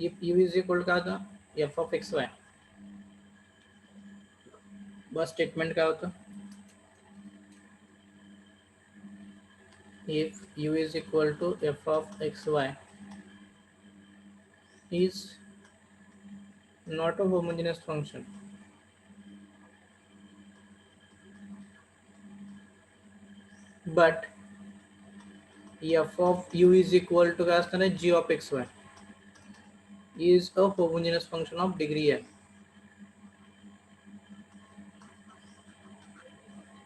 If u is equal क्या होता F of x Y, बस स्टेटमेंट क्या होता if u is equal to f of x y is not a homogeneous function but f of u is equal to क्या असणार आहे g of x y is a homogeneous function of degree n,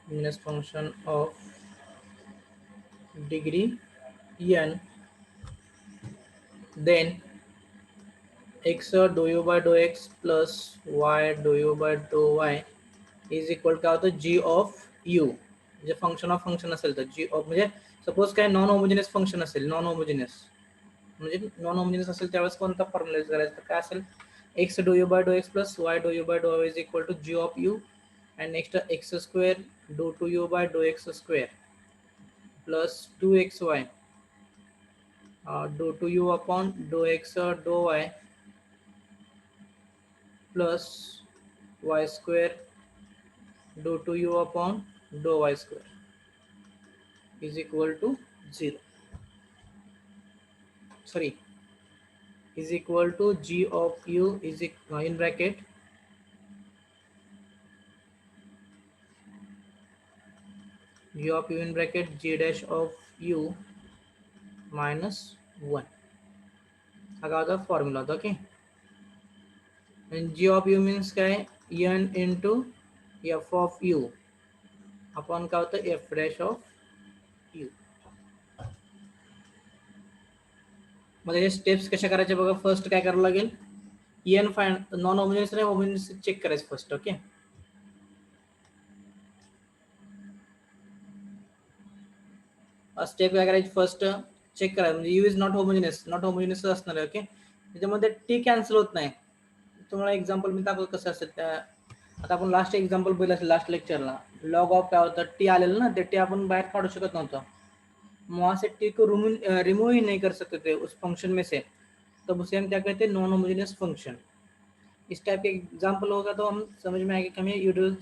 homogeneous function of degree n, then x dou u by dou x plus y dou u by dou y is equal काय होतं g of u, म्हणजे function of function असेल तर g of म्हणजे suppose काय non homogeneous function असेल, non homogeneous म्हणजे non homogeneous असेल त्यावेळेस कोणता फॉर्म्युला यूज करायचा, तर काय असेल x do u by do x plus y do u by do y is equal to g of u and next x square dou 2u by dou x square plus 2xy dou 2u upon dou x dou y plus y square dou 2u upon dou y square is equal to 0, sorry, is equal to g of u is in bracket g of u in bracket g dash of u minus 1 हा काय होता formula होता. Okay, and g of u means काय n into f of u आपण काय होतं f dash of u. मध्ये हे steps कशा करायचे बघा. फर्स्ट काय करावं लागेल n फाइंड नॉन होमोजेनियस आणि होमोजेनियस चेक करायचं फर्स्ट. ओके, स्टेप काय करायची फर्स्ट चेक करायचं म्हणजे you is not homogeneous, not homogeneous असणार आहे. ओके, त्याच्यामध्ये टी कॅन्सल होत नाही. तुम्हाला एक्झाम्पल मी दाखवतो कसं असेल त्या. आता आपण लास्ट एक्झाम्पल बघितलं असेल लास्ट लेक्चरला, लॉग ऑफ काय होतं टी आलेलं ना, ते टी आपण बाहर काढू शकत नव्हतं. वहां से टी को रिमूव ही नहीं कर सकते थे उस फंक्शन में से, तब उसे हम क्या कहते हैं नॉन होमोजेनियस फंक्शन. इस टाइप के एग्जाम्पल होगा तो हम समझ में आएगा कि हमें यूडल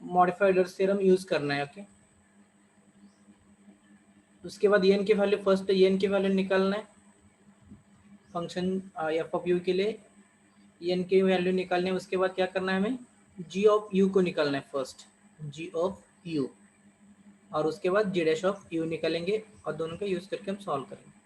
मॉडिफाइड थ्योरम यूज करना है. ओके, उसके बाद एन की वैल्यू फर्स्ट एन की वैल्यू निकालना है फंक्शन एफ ऑफ यू के लिए. एन की वैल्यू निकालने उसके बाद क्या करना है हमें जी ऑफ यू को निकालना है फर्स्ट, जी ऑफ यू, और उसके बाद जी डैश ऑफ यू निकालेंगे और दोनों का यूज करके हम सॉल्व करेंगे.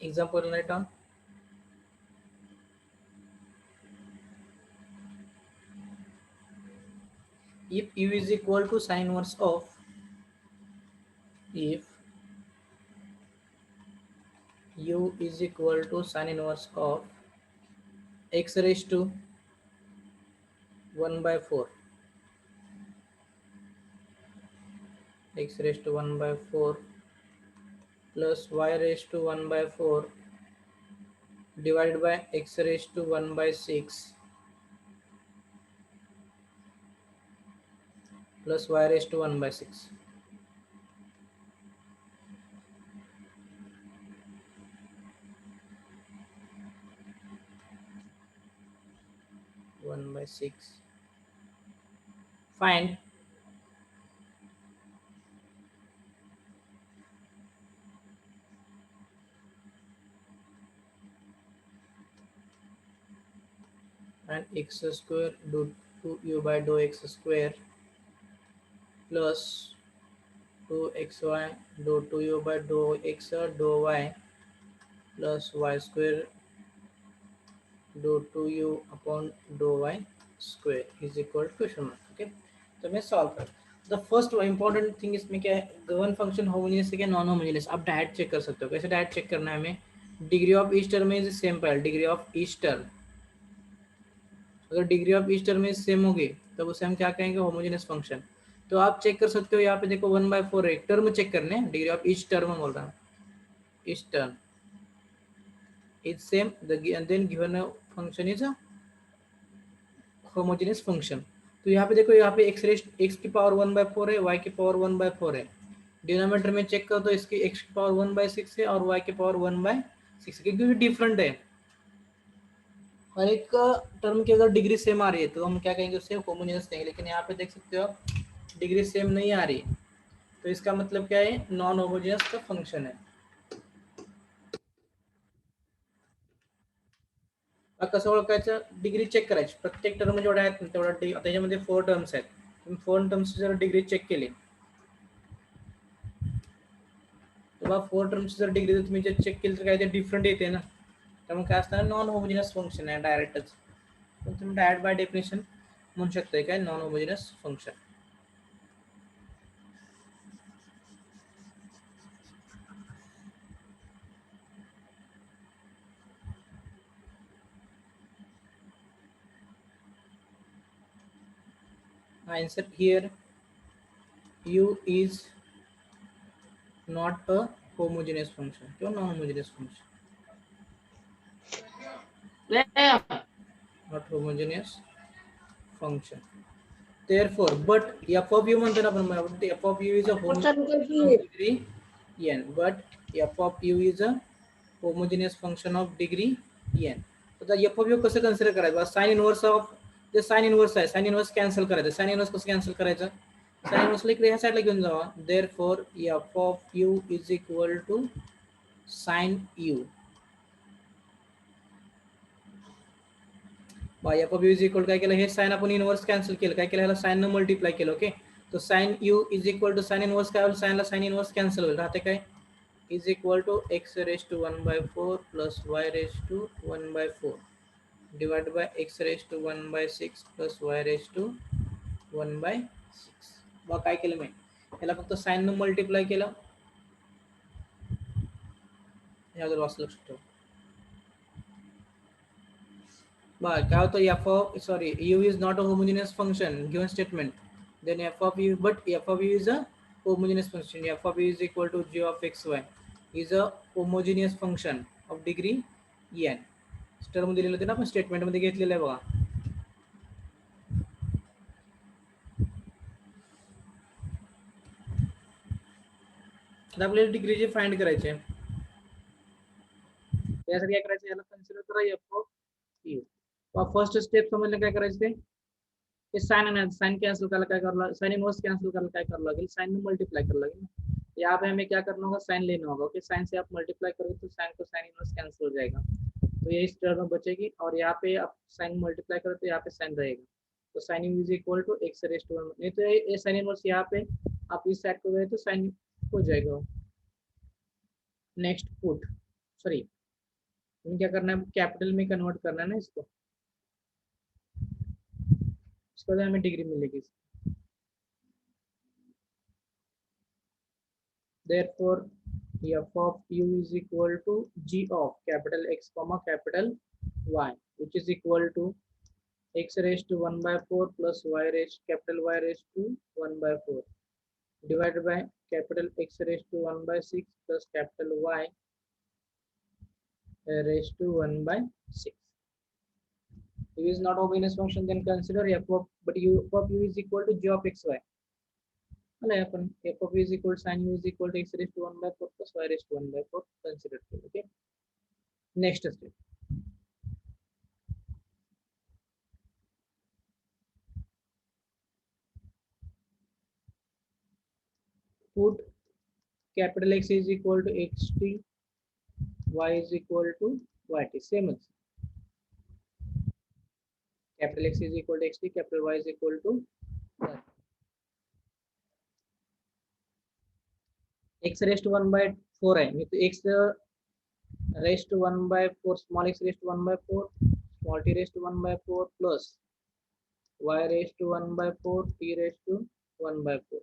Example write down. If u is equal to sin inverse of, if u is equal to sin inverse of x raised to 1 by 4, x raised to 1 by 4 plus y raised to 1 by 4 divided by x raised to 1 by 6 plus y raised to 1 by 6. One by 6. Find and x square do 2u by dou x square plus 2xy dou 2u by dou x dou y plus y square dou 2u upon dou y square is equal to question mark. Okay, तो मैं solve कर, the first important thing इसमें क्या है, given function homogeneous है क्या non homogeneous, आप direct check कर सकते हो। कैसे डायरेक्ट चेक करना है हमें, degree of each term is same पाइल, डिग्री ऑफ ईच टर्म, अगर degree of each term is same होगी तब उसे हम क्या कहेंगे, होमोजेनियस फंक्शन। तो आप चेक कर सकते हो, यहाँ पे देखो 1/4 है, टर्म चेक करने, डिग्री ऑफ ईच टर्म बोल रहा हूँ, each term is same, and then given a function is a homogeneous function। तो यहाँ पे देखो, यहाँ पे x की पावर 1/4 है, y की पावर 1/4 है, डिनोमिनेटर में चेक करो तो इसकी x की पावर 1/6 है और y की पावर 1/6, क्योंकि डिफरेंट है, हर एक टर्म की अगर डिग्री सेम आ रही है तो हम क्या कहेंगे, उससे होमोजेनियस कहेंगे। लेकिन यहाँ पे देख सकते हो डिग्री सेम नहीं आ रही, तो इसका मतलब क्या है, नॉन होमोजेनियस का फंक्शन है। कसं ओळखायचं, डिग्री चेक करायची, प्रत्येक टर्म जेवढ्या आहेत तेवढा त्याच्यामध्ये 4 टर्म्स आहेत, तुम्ही 4 टर्म्स जर डिग्री चेक केली, तेव्हा 4 टर्म्स जर डिग्री तुम्ही जर चेक केली तर काय ते डिफरंट येते ना, त्यामुळे काय असणार, नॉन होमोजेनियस फंक्शन आहे डायरेक्टच, पण तुम्ही डायरेक्ट बाय डेफिनेशन म्हणू शकताय काय, non homogeneous function. Answer here, u is not a homogeneous function, क्यों non homogeneous function, not homogeneous function, therefore but f of u म्हणतो ना आपण, f of u is a homogeneous function of degree n, but f of u is a homogeneous function of degree n। तर f of u कसं consider करायचं, sine inverse of, जे sine inverse आहे, sine inverse cancel करायचं, sine inverse कसं cancel करायचं, sine इनवर्सला इकडे ह्या साईडला घेऊन जावा, therefore f of u is equal to sin u, f of u is equal काय केलं, हे साइन आपण इनवर्स कॅन्सल केलं, काय केलं, ह्याला साइन न मल्टिप्लाय केलं, ओके, तो sine u is equal to sine inverse काय होईल, साइनला साइन इनवर्स कॅन्सल होईल, राहते काय, is equal to x raise to 1/4 plus y raise to 1/4 divide by x raise to 1/6 plus y raise to 1/6। बघा काय केलं मी, याला फक्त साइन न मल्टिप्लाय केलं, यावर वाचलं लक्षात ठेवा, क्या होता है, f of, sorry, u is not a homogeneous function given statement, then f of u, but f of u is a homogeneous function, f of u is equal to g of xy is a homogeneous function of degree n। Term दिलेलं होते ना आपण statement मध्ये घेतलेलं आहे बघा, आता आपल्याला डिग्री फाइंड करायचे आहे, त्यासाठी काय करायचं, याला कन्सिडर करा f of u, first step समजलं काय करायचं ते, साइन साइन कैंसिल कर, क्या कर, साइन इनवर्स कैंसिल कर, क्या कर लगे, साइन में मल्टीप्लाई कर लगे, यहाँ पे हमें क्या करना होगा, साइन लेना होगा, ओके, साइन से आप मल्टीप्लाई करोगे तो साइन को साइन इनवर्स कैंसिल हो जाएगा, तो ये इस टर्म में बचेगी, और यहाँ पे आप साइन मल्टीप्लाई करो तो यहाँ पे साइन रहेगा, तो sine is equal to x raise to 1, नहीं तो ये साइन इनवर्स यहाँ पे आप इस साइड को गए तो साइन हो जाएगा। नेक्स्ट पुट, सॉरी क्या करना है, कैपिटल में कन्वर्ट करना है ना इसको, इसके बाद हमें डिग्री मिलेगी, therefore f of u is equal to g of capital X comma capital Y, which is equal to x raised to 1/4 plus y raised capital Y raised to 1/4 divided by capital X raised to 1/6 plus capital Y raised to 1/6। U is not homogeneous function, then consider f of, but u of u is equal to g of xy, upon f of u is equal to sin u is equal to x raised to 1/4 plus y raised to 1/4 consider, okay। next step, put capital X is equal to xt, y is equal to yt, same as capital X is equal to xt, capital Y is equal to y, x raised to 1/4 है, नहीं तो x raised to 1/4, small x raised to 1/4 small t raised to 1 by 4 plus y raised to 1 by 4 t raised to 1 by 4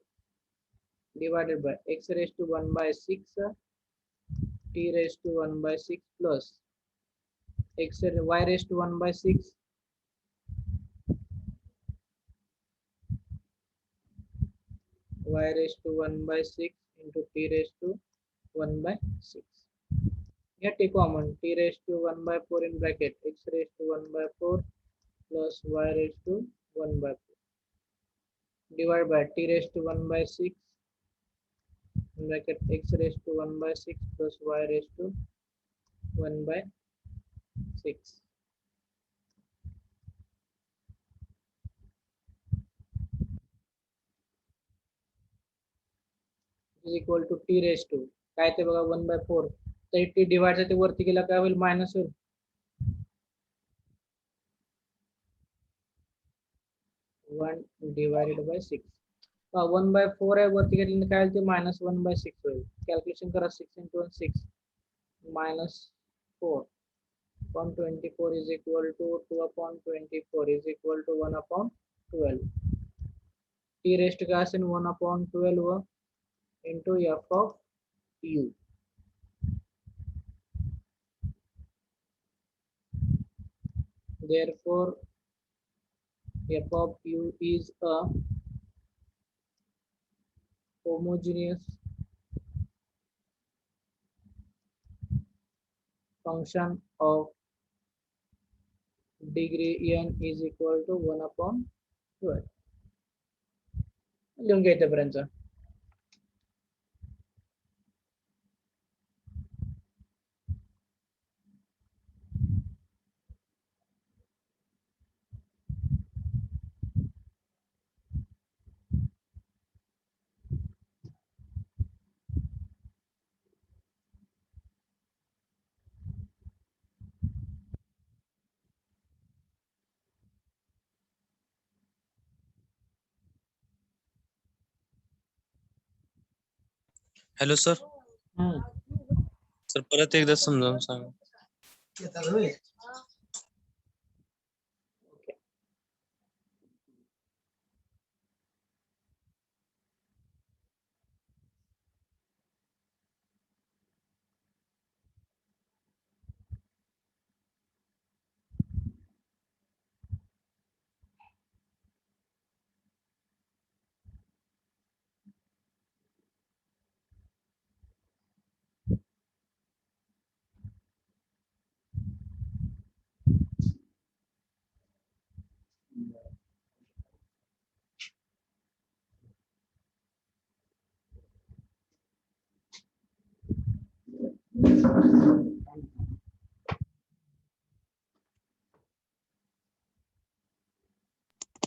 divided by x raised to 1 by 6 t raised to 1 by 6 plus y raised to 1 by 6 y raised to 1 by 6 into t raised to 1 by 6. Here take common t raised to 1 by 4 in bracket x raised to 1 by 4 plus y raised to 1 by 4 divided by t raised to 1 by 6 in bracket x raised to 1 by 6 plus y raised to 1 by 6 is equal to t raised to काय ते बघा 1 by 4 तर t divide ते वरती गेला काय होईल minus होईल 1 divided by 6 1 by 4 आहे वरती घेतल्याने काय होईल ते मायनस 1 by 6 होईल कॅल्क्युलेशन करा 6 into 1 6 minus 4 upon 24 is equal to 2 upon 24 is equal to 1 upon 12 t raised to काय असेल 1 upon 12 into f of u therefore f of u is a homogeneous function of degree n is equal to 1 upon 12 लिहून घ्या इथेपर्यंत hello sir sir परत एकदा समजावून सांगा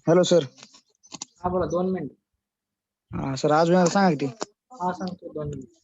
hello sir हा बोला 2 minute हा सर आज मला सांगा की हा सांगतो 2 मिनिट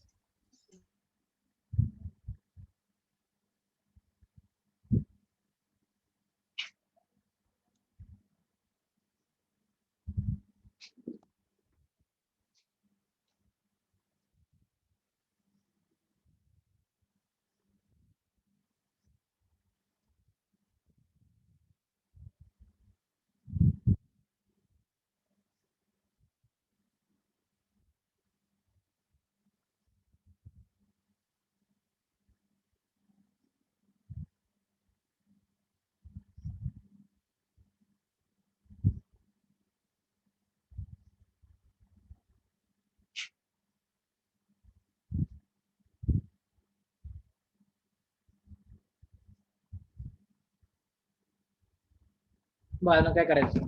बरं काय करायचं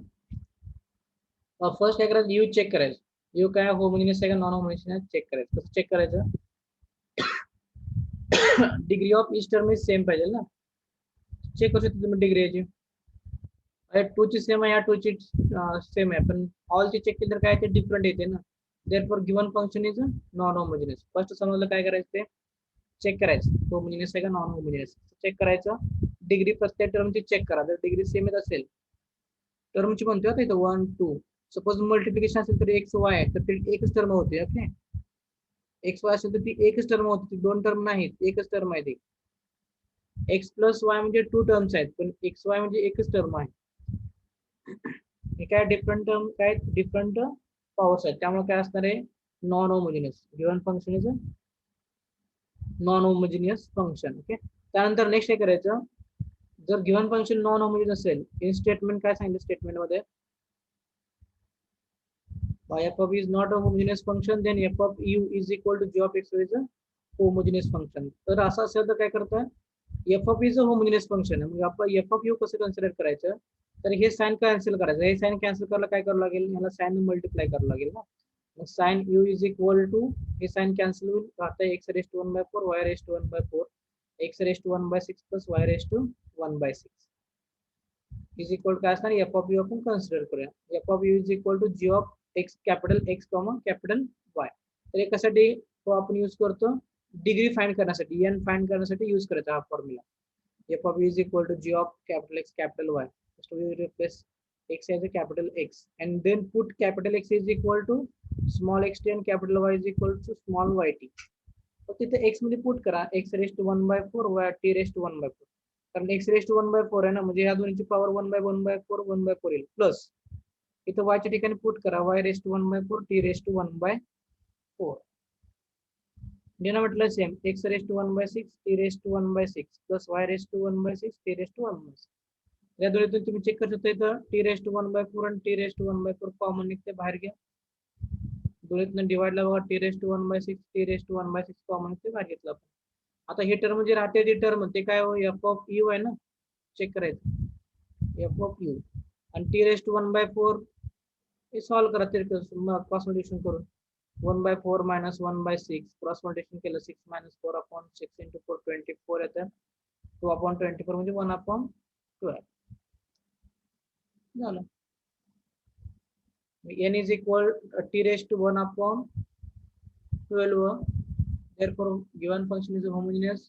फर्स्ट काय करायचं यू चेक करायचं यू काय होमोजेनियस आहे का नॉन होमोजेनियस चेक करायचं कसं चेक करायचं degree of each term is same पाहिजे ना चेक करू शकतो तुम्ही डिग्री याची टू ची सेम आहे या टू ची सेम आहे पण ऑल ची चेक केली तर काय ते डिफरंट येते ना therefore given function is non homogeneous first समजलं काय करायचं ते चेक करायचं होमोजेनियस आहे का नॉन होमोजेनियस चेक करायचं डिग्री प्रत्येक टर्मची चेक करा जर डिग्री सेम येत असेल टर्मची म्हणतोय आता इथं 1 2 सपोज मल्टिप्लिकेशन असेल तर एक्स वाय आहे तर ती एकच टर्म होते ओके एक्स वाय असेल तर ती एकच टर्म होती ती 2 टर्म नाहीत एकच टर्म आहे ती एक्स प्लस वाय म्हणजे टू टर्म्स आहेत, पण एक्स वाय म्हणजे एकच टर्म आहे. हे काय डिफरंट टर्म, काय डिफरंट पॉवर्स आहेत, त्यामुळे काय असणार आहे non homogeneous. Given function is non homogeneous function. Okay, त्यानंतर नेक्स्ट काय करायचं, जर गिव्हन फंक्शन नॉन होमोजिनियस असेल, इन स्टेटमेंट काय सांगितलं स्टेटमेंट मध्ये, f of is not a homogeneous function, then f of u is equal to g of x is a homogeneous function. तर असं असेल तर काय करता, f of is a homogeneous function आहे, मग आपण f of u कसं कन्सिडर करायचं, तर हे साइन कॅन्सल करायचं, हे साइन कॅन्सल करायला काय करावं लागेल, याला साइन मल्टिप्लाय करावं लागेल ना. मग sine u is equal to, हे साइन कॅन्सल होईल, राहतं x raise to 1/4 y raise to 1/4 x raise to 1/6 plus y raise to 1/6 is equal काय असणार, f of u आपण कन्सिडर करूया. f of u is equal to g of x capital x comma capital y. तर हे कशासाठी तो आपण use करतो, डिग्री फाइंड करण्यासाठी, n फाइंड करण्यासाठी यूज करायचा हा formula. f of u is equal to g of capital X capital Y. So we replace x as a capital X and then put capital X is equal to small x t and capital Y is equal to small yt. तर तिथे x मध्ये put करा, x raised to 1/4 y t raised to 1/4. कारण x raised to 1/4 आहे ना, म्हणजे ह्या दोन्हीची पॉवर 1/1/4 1/4 येईल, प्लस इथं y च्या ठिकाणी पुट करा, y raised to 1/4 t raised to 1/4. Denominator same, x raised to 1/6 t raised to 1/6 plus y raised to 1/6 t raised to 1/6. या दोन्हीतून तुम्ही चेक करू शकता, इथं t raised to 1/4 आणि t raised to 1/4 कॉमन निघते, बाहेर घ्या. दोन्हीतून डिवाइडला बघा, t raised to 1/6 t raised to 1/6 common निघते, बाहेर घेतलं आपण. आता ही टर्म जे राहते ती टर्म ते काय हो, f of u आहे ना, चेक करायचं f of u आणि t raised to 1/4 हे सॉल्व करा, ते क्रॉस मल्टिप्लिकेशन करून 1/4 minus 1/6 क्रॉस मल्टिप्लिकेशन केलं, 6 minus 4 upon 6 into 4 24 येतं, 2 upon 24 म्हणजे 1 upon 12 झालं. n is equal t raised to 1 upon 12. Therefore given function is homogeneous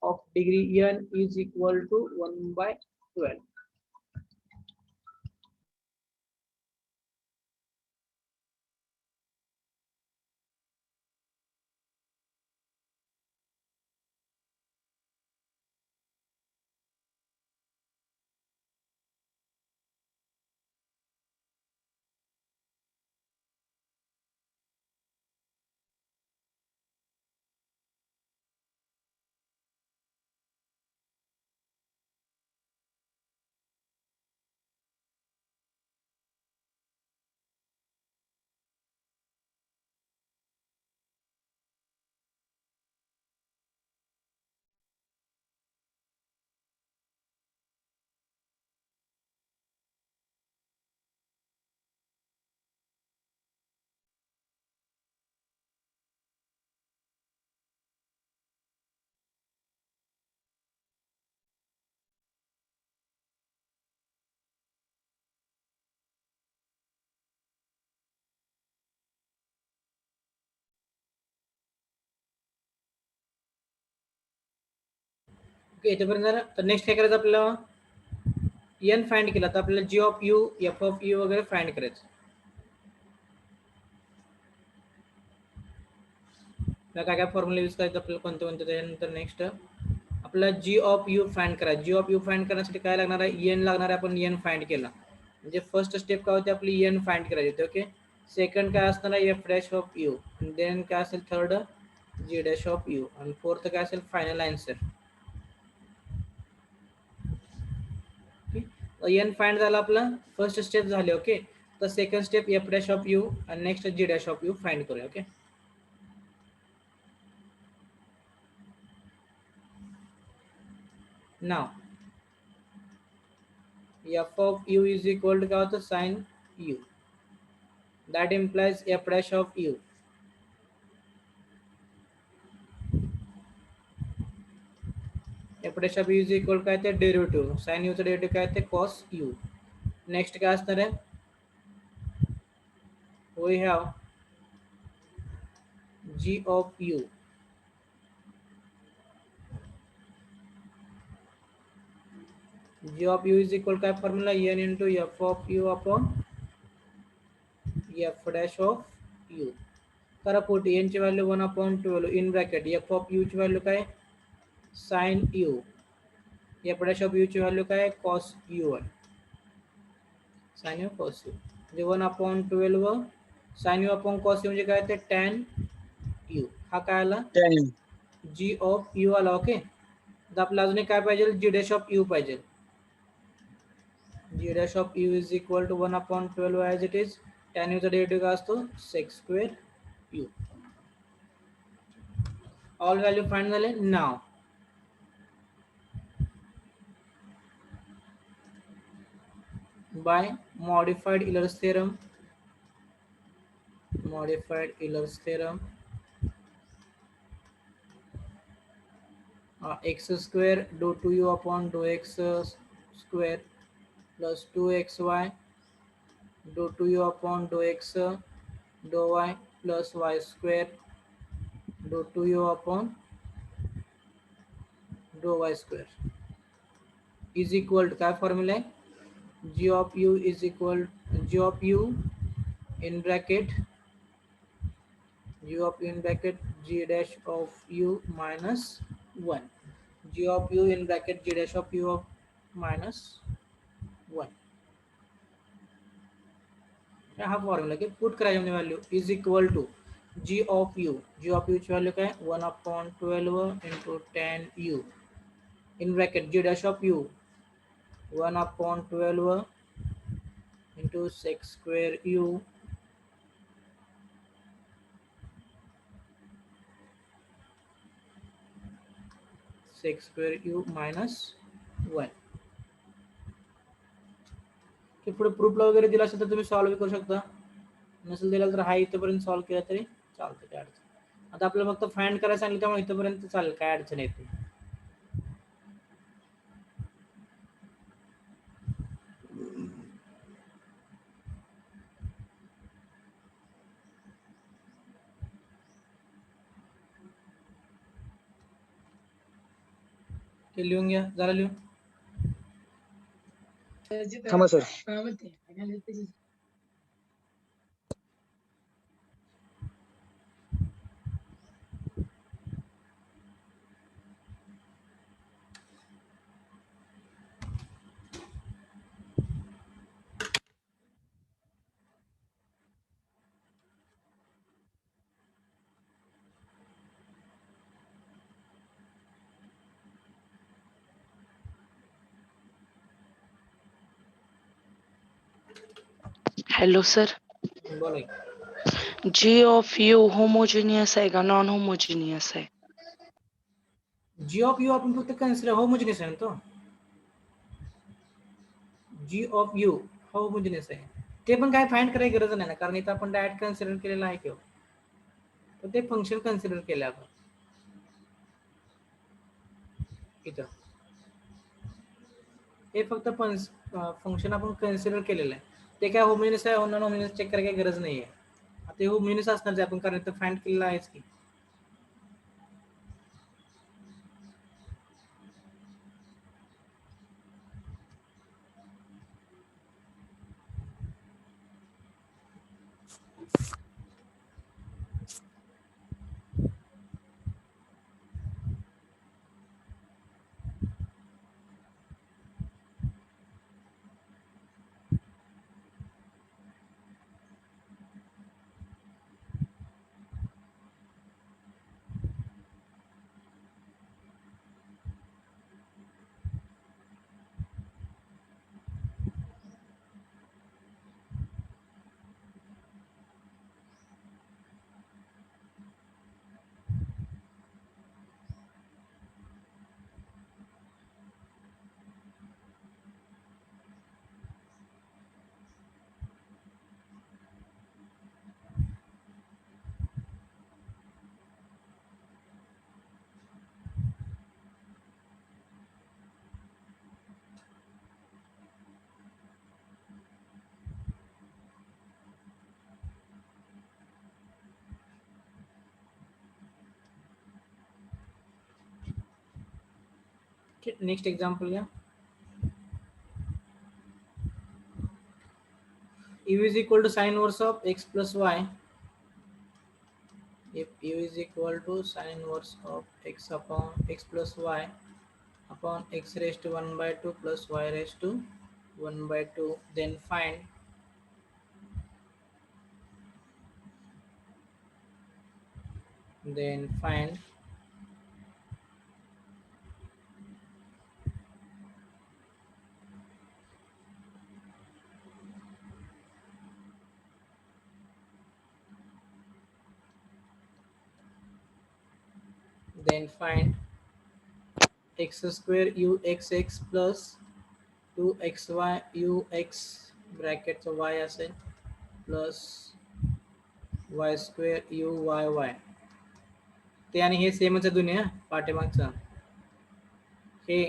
of degree n is equal to 1/12. Okay, इथेपर्यंत झालं. तर नेक्स्ट काय करायचं आपल्याला, n फाइंड केला तर आपल्याला g of u f of u वगैरे फाइंड करायचं. काय काय फॉर्म्युला यूज करायचं आपल्याला, कोणते कोणते, त्यानंतर नेक्स्ट आपल्याला g of u फाइंड करायचं. g of u फाइंड करण्यासाठी काय लागणार आहे, n लागणार आहे. आपण n फाइंड केला म्हणजे फर्स्ट स्टेप काय होते आपली, n फाइंड करायची होती. ओके, सेकंड काय असणार आहे f dash of u, then काय असेल third g dash of u आणि फोर्थ काय असेल फायनल आन्सर. n फाइंड झाला आपला, फर्स्ट स्टेप झाले. ओके, तर second step f dash of u आणि next g dash of u find करूया. Okay, now f of u is equal to काय होतं sin u, that implies f dash of u. f dash of u is equal काय ते derivative, sin u चं derivative काय ते cos u. Next काय असणार आहे, we have g of u g of u is equal काय formula, n into f of u upon f dash of u. करा पुट, n ची value 1/12 in bracket f of u ची value काय sin u f dash of u ची value काय आहे cos u आहे, sine u cos u म्हणजे 1/12 sine u upon cos u म्हणजे काय ते टॅन यू. हा काय आला tan जी ऑफ यू आला. ओके, आता आपल्याला अजून एक काय पाहिजे जी डॅश ऑफ यू पाहिजे. G dash of u is equal to 1/12 as it is. Tan यूचा डेरिव्हेटिव्ह काय असतो sec square u. All value find झाले. Now by modified Euler's theorem, x square dou 2u upon dou x square plus 2xy dou 2u upon dou x dou y plus y square dou 2u upon dou y square is equal to काय formula आहे g of u is equal g of u in bracket g dash of u minus 1, g of u in bracket g dash of u of minus 1. हा formula की put करायची म्हणजे value is equal to g of u ची value काय 1/12 into tan u in bracket g dash of u 1/12 into sec square u sec square u minus 1. की पुढे प्रूफला वगैरे दिला असेल तर तुम्ही सॉल्व्ह करू शकता, नसेल दिला तर हा इथपर्यंत सॉल्व्ह केला तरी चालतं, काय अडचण. आता आपल्याला फक्त फाइंड करायला सांगितलं त्यामुळे इथपर्यंत चालेल, काय अडचण येत नाही. ते लिहून घ्या, जरा लिहून. थांबा सर. हेलो सर, बोला. जी ऑफ यू होमोजेनियस आहे का नॉन होमोजेनियस आहे? जी ऑफ यू आपण फक्त कन्सिडर होमोजिनियस आहे ना तो. जी ऑफ यू होमोजिनियस आहे, ते पण काय फाइंड करायची गरज नाही ना, कारण इथं आपण डायरेक्ट कन्सिडर केलेलं आहे किंवा तर ते फंक्शन कन्सिडर केलं आपण इथं. हे फक्त फंक्शन आपण कन्सिडर केलेलं आहे, ते काय होमोजिनियस आहे नॉन होमोजिनियस चेक करायची गरज नाही आहे. आता हे होमोजिनियस असणार जे आपण कारण इथं फाइंड केलेलं आहेच की. नेक्स्ट एग्जांपल घ्या. u is equal to sin inverse of x plus y. If u is equal to sin inverse of x upon x plus y, upon x raised to 1 by 2 plus y raised to 1 by 2. Then find then find x square uxx plus 2xy ux bracket so y असेल plus y square uyy. ते आणि हे सेमच आहे दोन्ही पाठीमागचं. हे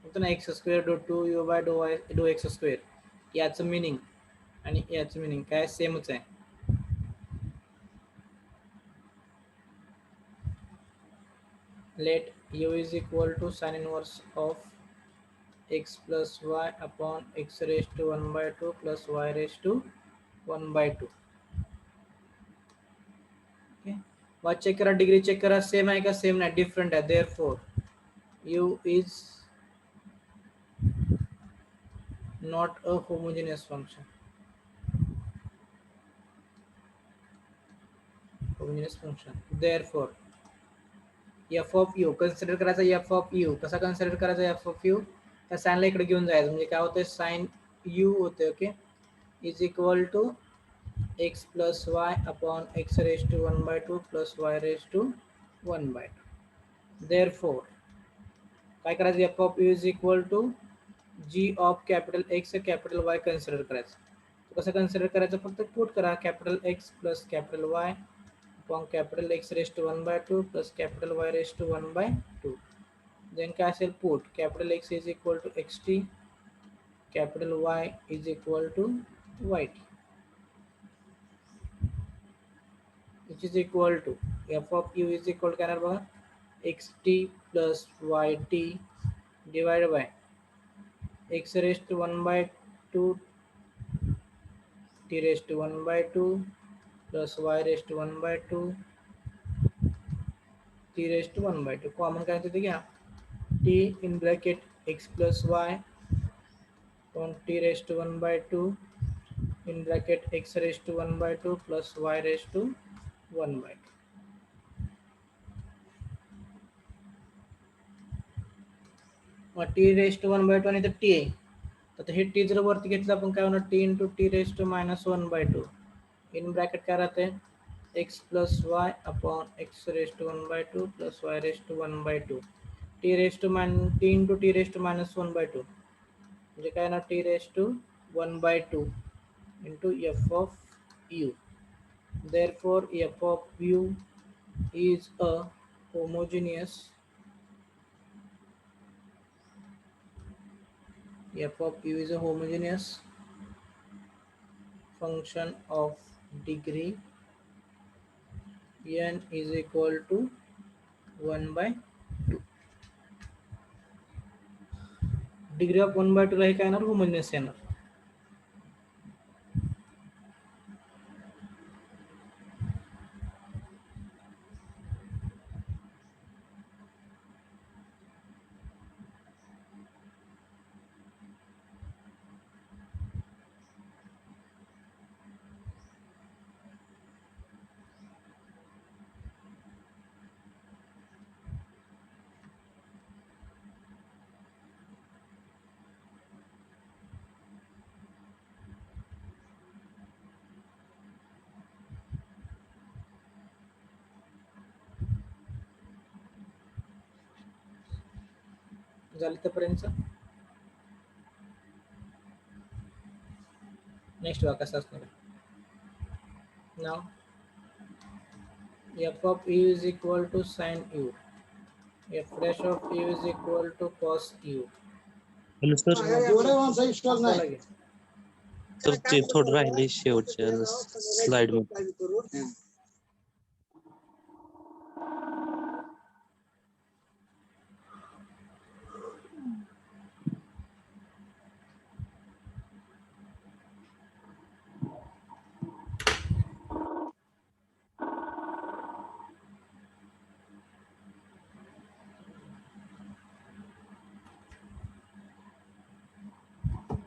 होतं ना x square do two u by do y do x square, याचं मिनिंग आणि याचं मिनिंग काय सेमच आहे. Let u is equal to sin inverse of x plus y upon x raised to 1 by 2 plus y raised to 1 by 2. okay. Watch check करा, degree check करा, same आहे का सेम नाही, डिफरंट आहे. Therefore u is not a homogeneous function. homogeneous function. Therefore f of u consider करायचा, f of u कसा consider करायचा, f of u त्या साइनला इकडे घेऊन जायचं, म्हणजे काय होते साइन u होते. Okay, is equal to x plus y upon x raise to 1 by 2 plus y raise to 1 by 2. Therefore काय करायचं, f of u is equal to g of capital x capital y consider करायचं. कसं consider करायचं, फक्त put करा capital x plus capital y upon capital X raised to 1 by 2 plus capital Y raised to 1 by 2. Then काय असेल, put capital X is equal to xt, capital Y is equal to yt, which is equal to f of u is equal to काय बघा xt plus yt divided by x raised to 1 by 2 t raised to 1 by 2 plus y raised to 1 by 2 t raised to 1 by 2. Common काय होते घ्या, t in bracket x plus y on t raised to 1 by 2 in bracket x raised to 1 by 2 plus y raised to 1 by 2. Mug t raised to 1 by 2 आणि इथं t आहे, तर हे t जर वरती घेतलं आपण काय होणार, t into t raised to minus 1 by 2 in bracket काय राहते x plus y upon x raised to 1 by 2 plus y raised to 1 by 2 t raised to t into t raised to minus 1 by 2 म्हणजे काय ना t raised to 1 by 2 into f of u. Therefore f of u is a homogeneous function of degree n is equal to 1 by 2. Degree of 1 by 2 ला हे काय येणार, homogeneous येणार. झालं तोपर्यंत. Next बघा कसं असणार. नाव f of u is equal to sin u, f dash of u is equal to cos u. Hello sir, लगे तर ते थोडं राहिले शेवटच्या स्लाइड मध्ये.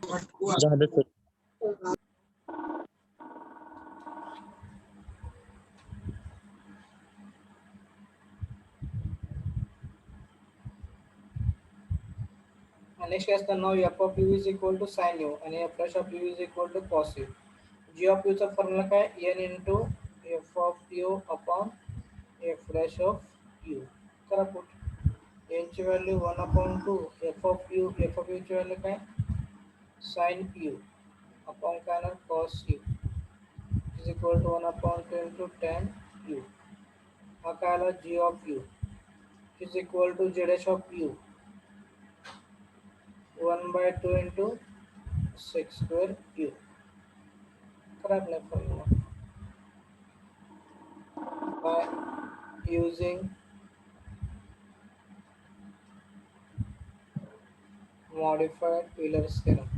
झालं सर. नेक्स्ट काय असतं नाव f of u is equal to sin u आणि f dash of u is equal to cos u. g of u चा फॉर्म्युला काय n into f of u upon f dash of u. करा put. n ची value 1/2 f of u ची value काय sin u upon काय ना cos u is equal to 1/2 into tan u. हा काय आला g of u is equal to z dash of u 1/2 into sec square u. करा आपला formula by using modified Euler's theorem.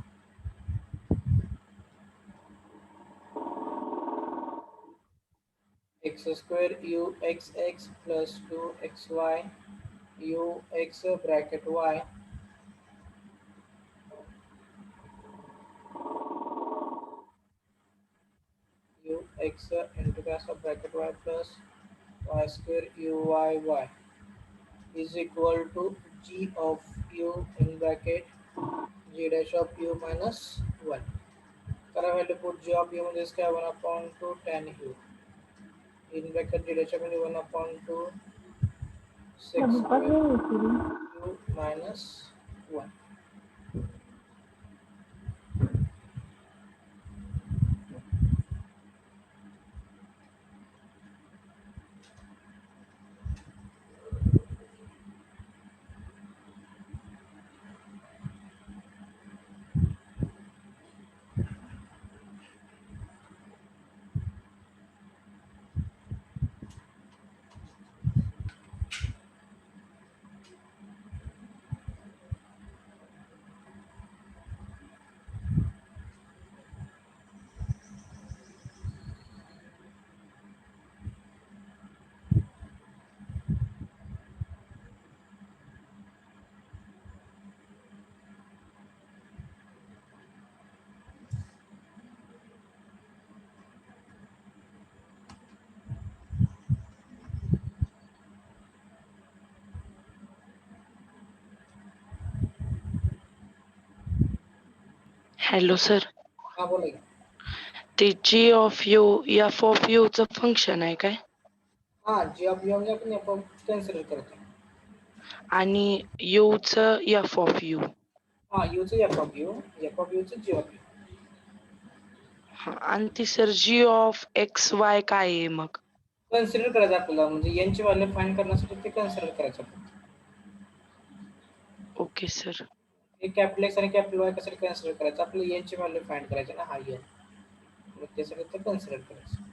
X square u x x plus 2xy u x bracket y u x into gas of bracket y plus y square u y y is equal to g of u in bracket g dash of u minus 1. करा value put g of u म्हणजे काय 1/2 tan u in bracket g dash of u 1/2 sec square u minus 1. Hello sir, हा बोला की. ते g of u f of u चं function आहे काय? हा g of u म्हणजे आपण f कन्सिडर करतो. आणि u चं f of u. हा u चं f of u चं g of u. आणि ती sir g of x y काय आहे मग? कन्सिडर करायचं आपल्याला म्हणजे n ची व्हॅल्यू फाइंड करण्यासाठी ते कन्सिडर करायचं. Okay sir. हे कॅपिटल x आणि कॅपिटल y कशासाठी कन्सिडर करायचं आपल्याला n ची व्हॅल्यू फाइंड करायची ना हा n मग त्यासाठी ते कन्सिडर करायचं.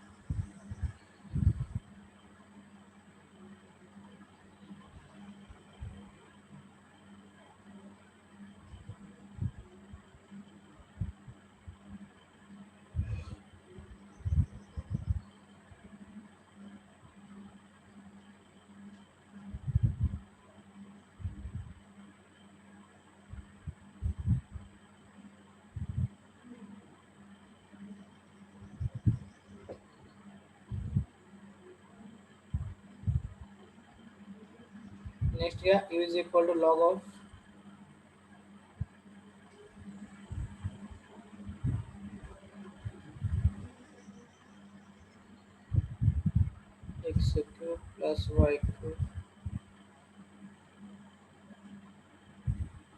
नेक्स्ट घ्या u is equal to log of x cube plus y cube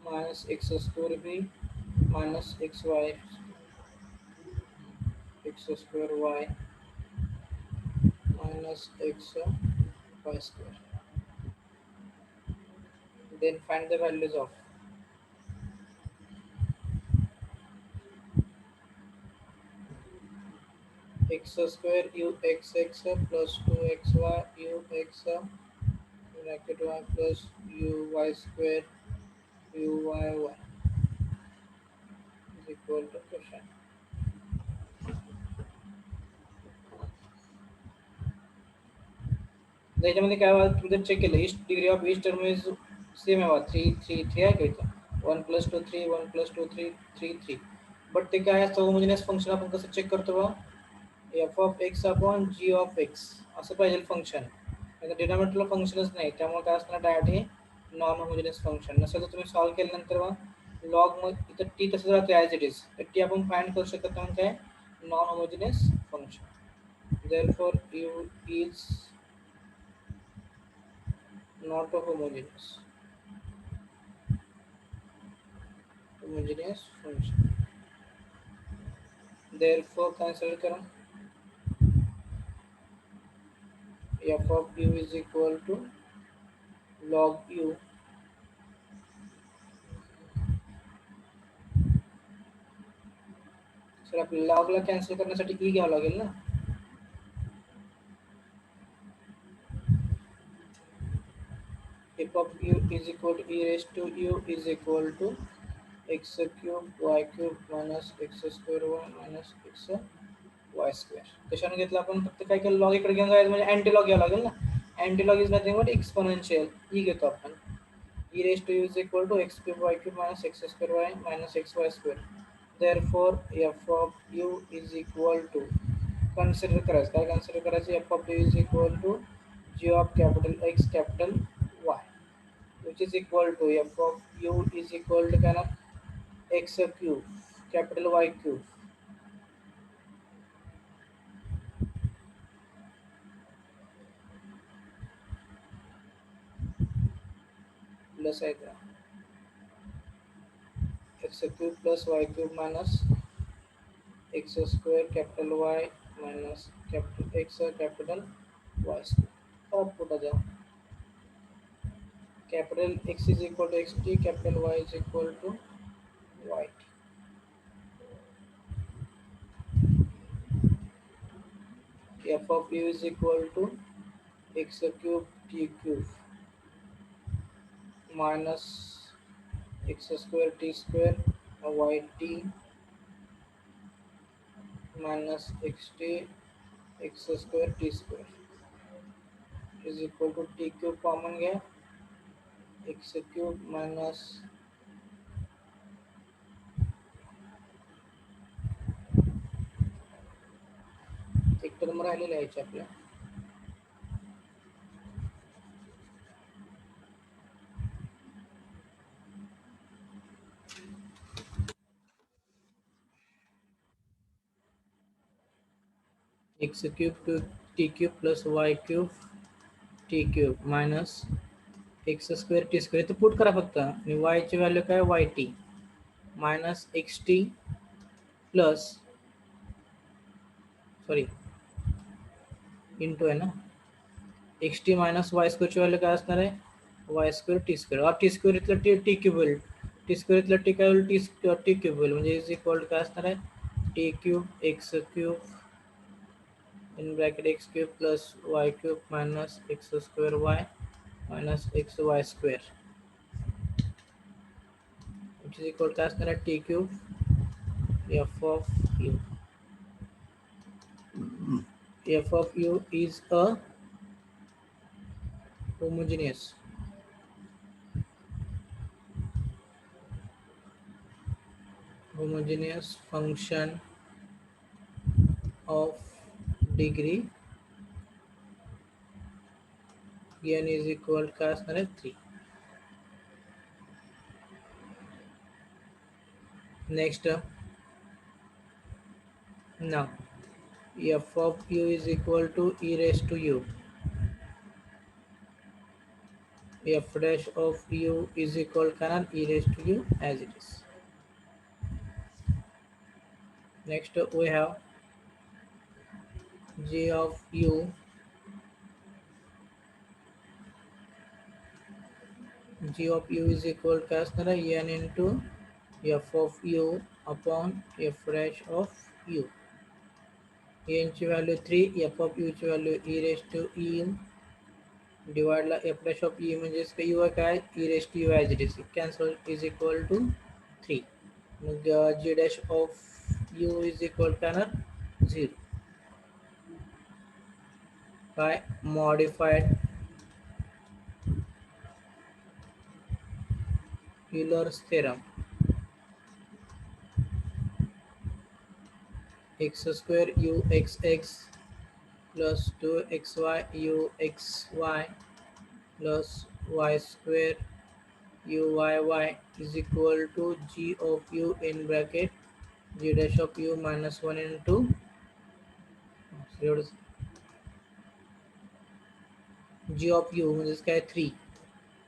minus x square b minus xy x square y minus x y square. Then find the values of x square u x x plus 2xy u x bracket y plus u y square u y y is equal to question. त्याच्यामध्ये काय व्हा तुम्ही check केलं east degree of east term is same आहे 3 3 3 आहे का इथं 1 + 2 3 1 + 2 3 3 3 but ते काय असतं होमोजिनियस फंक्शन आपण कसं चेक करतो बघा, f of x upon g of x असं पाहिजे फंक्शन. डिनॉमिनेटरला फंक्शनच नाही, त्यामुळे काय असणार डायरेक्ट हे नॉन होमोजिनियस फंक्शन. नसेल तर तुम्ही सॉल्व्ह केल्यानंतर मग लॉग मग इथं टी तसं राहते ॲज इट इज, तर टी आपण फाइंड करू शकतो म्हणून काय non homogeneous function. therefore u is not a homogeneous function. Therefore cancel करो, f of u is equal to log u sir आपल्याला लॉगला कॅन्सल करण्यासाठी ई घ्यावं लागेल ना. f of u is equal to e raised to u is equal to x cube y cube minus x square y minus x y square. कशाने घेतलं आपण, फक्त काय केलं लॉग इकडे घेऊन जायचं म्हणजे अँटी लॉग घ्यावं लागेल ना. Anti log is nothing but exponential. E घेतो आपण, e raised to u is equal to x cube y cube minus x square y minus x y square. Therefore f of u is equal to, consider करायचं काय, consider करायचं f of u is equal to g of capital X capital Y, which is equal to f of u is equal to काय ना x cube capital Y cube plus आहे का x cube plus y cube minus x square capital Y minus capital X capital Y square. अब put आ जाओ, capital X is equal to xt, capital Y is equal to yt. f of u is equal to x cube t cube minus x square t square yt minus xt x square t square is equal to t cube common गया, x cube minus एक term राहिलेला आहे याच्या आपल्या, x cube to t cube plus y cube t cube minus x square t square इथं put करा फक्त, आणि y ची व्हॅल्यू काय yt minus xt plus sorry into आहे ना xt मायनस y स्क्वेअर ची व्हॅल्यू काय असणार आहे y स्क्वेअर t स्क्वेअर. और t स्क्वेअर इथलं t क्यूब होईल, t स्क्वेअर इथलं t काय होईल t क्यूब होईल, म्हणजे इज इक्वल टू काय असणार आहे t cube x cube in bracket x cube plus y cube minus x square y minus xy square, which is equal to as t cube f of u. f of u is a homogeneous function of degree n is equal to as 3. Next now f of u is equal to e raised to u, f dash of u is equal to e raised to u as it is. Next we have g of u is equal to as n into f of u upon f dash of u. n ची व्हॅल्यू 3, f of u ची व्हॅल्यू e raised to e divide ला f dash of e म्हणजे इसका u काय e raised to u as it is, cancel is equal to 3. Mug g dash of u is equal to 0. काय modified Euler's theorem. X square you x x plus 2xy u xy plus y square u y is equal to g of u in bracket g dash of u minus 1 into g of u म्हणजेच काय 3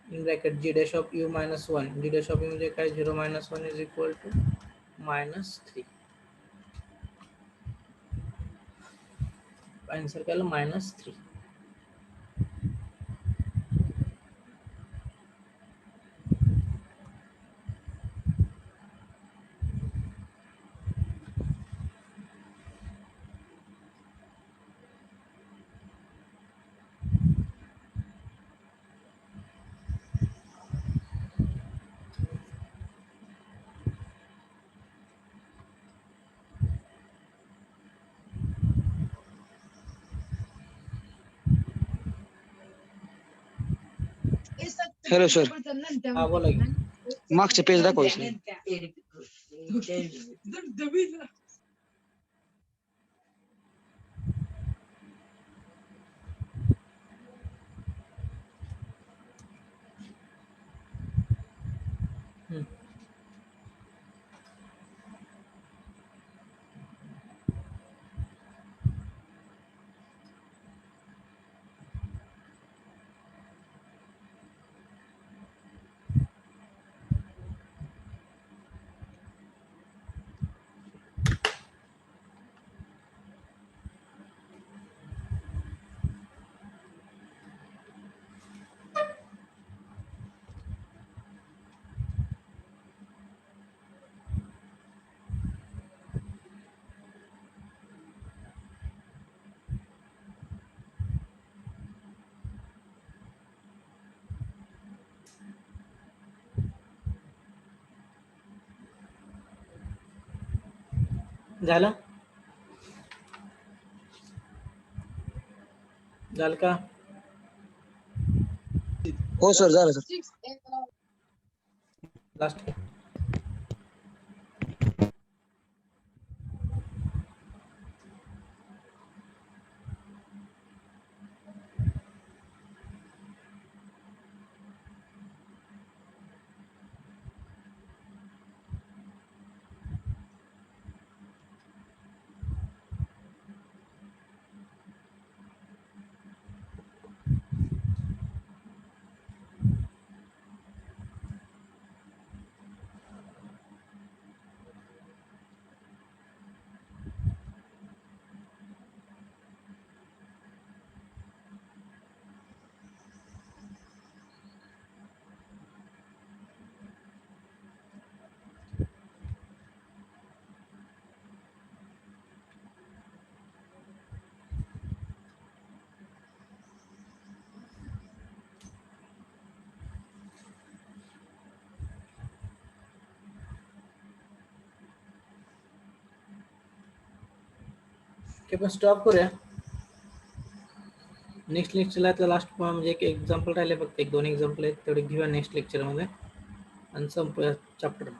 in bracket g dash of u minus 1 g dash of u म्हणजे काय 0 minus 1 is equal to minus 3 answer काय आलं minus 3. Hello sir, हा बोला की. मागचे पेज दाखवायचे. हम्म. झालं झालं का? हो सर, झालं सर. लास्ट की आपण स्टॉप करूया. नेक्स्ट लेक्चरला लास्ट म्हणजे एक एक्झाम्पल राहिले फक्त 1-2 एक्झाम्पल आहेत तेवढे घेऊया नेक्स्ट लेक्चरमध्ये आणि संपूया चॅप्टर.